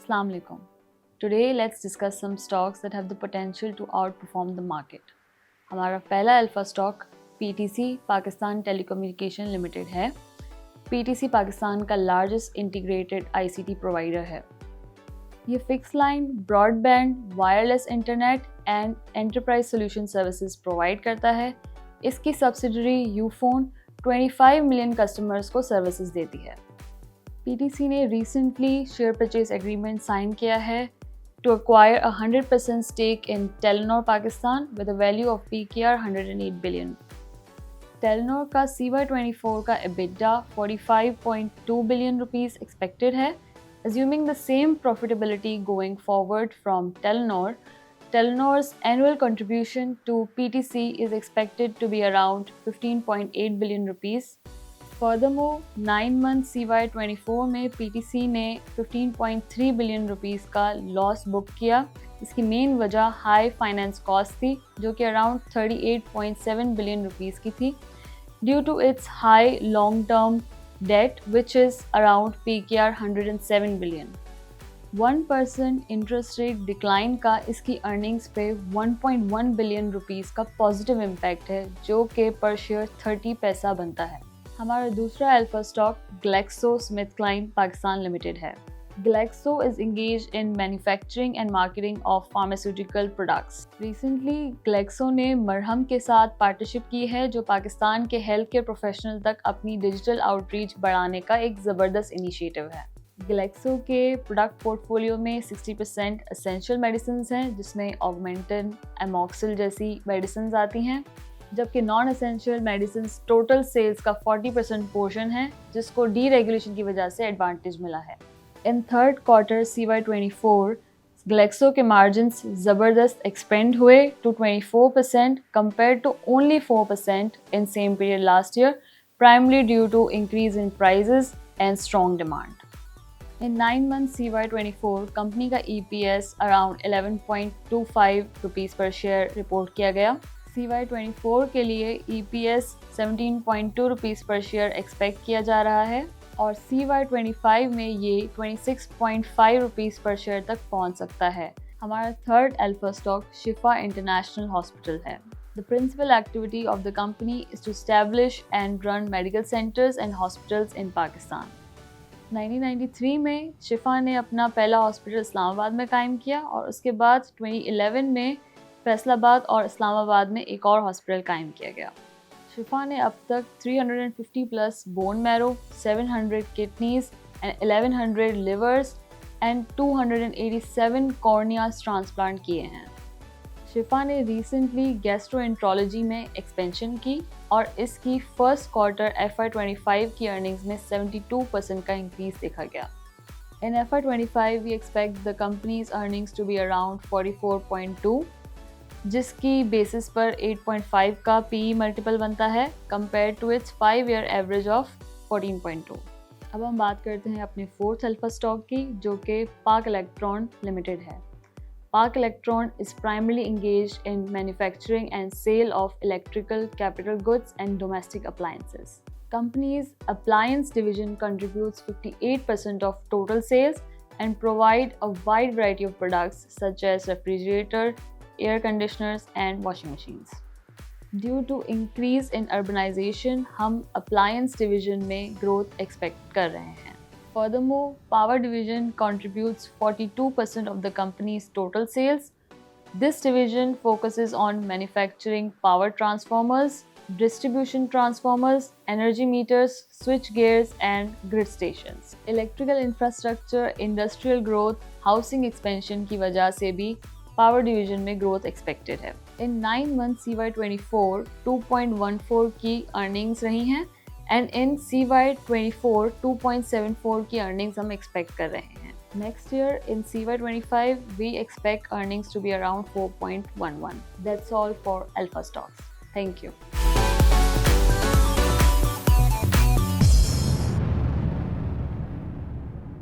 Assalamu alaikum. Today let's discuss some stocks that have the potential to outperform the market. हमारा पहला alpha stock PTC Pakistan telecommunication limited है। PTC Pakistan का largest integrated ICT provider है। ये fix line, broadband, wireless internet and enterprise solution services provide करता है। इसकी subsidiary Ufone 25 million customers को सर्विसेज देती है। PTC ने recently share purchase agreement sign किया है to acquire 100% stake in Telenor Pakistan with a value of PKR 108 billion. Telenor का CY24 का EBITDA 45.2 billion rupees expected है. Assuming the same profitability going forward from Telenor, Telenor's annual contribution to PTC is expected to be around 15.8 billion rupees. Furthermore, 9 months CY24 में PTC ने 15.3 billion rupees का loss book किया। इसकी main वजह high finance cost थी, जो कि around 38.7 billion rupees की थी, due to its high long term debt which is around PKR 107 billion. 1% interest rate decline का इसकी अर्निंग्स पे 1.1 बिलियन रुपीस का पॉजिटिव इम्पैक्ट है, जो कि पर शेयर 30 पैसा बनता है। हमारा दूसरा alpha stock GlaxoSmithKline Pakistan limited है। Glaxo is engaged in manufacturing and marketing of pharmaceutical products. Recently, Glaxo ने मरहम के साथ पार्टनरशिप की है, जो पाकिस्तान के हेल्थ केयर प्रोफेशनल तक अपनी डिजिटल आउटरीच बढ़ाने का एक ज़बरदस्त इनिशिएटिव है। Glaxo के प्रोडक्ट पोर्टफोलियो में 60% एसेंशियल मेडिसिन हैं, जिसमें ऑगमेंटिन, एमॉक्सिल जैसी मेडिसिन आती हैं, जबकि non essential medicine total sales का 40% पोर्शन है, जिसको डीरेगुलेशन की वजह से एडवांटेज मिला है। In third quarter CY24 Glaxo के मार्जिन्स ज़बरदस्त एक्सपेंड हुए to 24% compare to only 4% in same period last year, primarily due to increase in prices and strong demand. In 9 months CY24 company का EPS around 11.25 rupees per share report किया गया। CY24 के लिए EPS 17.2 rupees per share expect किया जा रहा है और CY25 में ये 26.5 रुपीज़ पर शेयर तक पहुंच सकता है। हमारा थर्ड अल्फा स्टॉक शिफा इंटरनेशनल हॉस्पिटल है। The principal activity of the company is to establish and run medical centers and hospitals in Pakistan. 1993 में शिफा ने अपना पहला हॉस्पिटल इस्लामाबाद में कायम किया और उसके बाद 2011 में फैसलाबाद और इस्लामाबाद में एक और हॉस्पिटल कायम किया गया। शिफा ने अब तक 350 plus bone marrow, 700 kidneys and 1100 livers and 287 corneas transplant किए हैं। शिफा ने रिसेंटली गैस्ट्रोएंट्रोलॉजी में एक्सपेंशन की और इसकी फर्स्ट क्वार्टर FY25 की अर्निंग्स में 72% का इंक्रीज देखा गया। In FY25 we expect the company's earnings to be around 44.2, जिसकी बेसिस पर 8.5 का PE मल्टीपल बनता है compare to its 5-year average of 14.2। अब हम बात करते हैं अपने फोर्थ अल्फा स्टॉक की, जो कि पाक इलेक्ट्रॉन लिमिटेड है। Pak electron is primarily engaged in manufacturing and sale of electrical capital goods and domestic appliances. Company's appliance division contributes 58% of total sales and provide a wide variety of products such as refrigerator, air conditioners and washing machines. Due to increase in urbanization, हम appliance division में growth expect कर रहे हैं। Furthermore, power division contributes 42% of the company's total sales. This division focuses on manufacturing power transformers, distribution transformers, energy meters, switch gears and grid stations. Electrical infrastructure, industrial growth, housing expansion की वजह से भी power division में growth expected है। इन 9 months CY24 2.14 की earnings रही हैं and in CY24 2.74 की अर्निंग्स हम एक्सपेक्ट कर रहे हैं। Next year in CY25 we expect earnings to be around 4.11। That's all for alpha stocks. Thank you.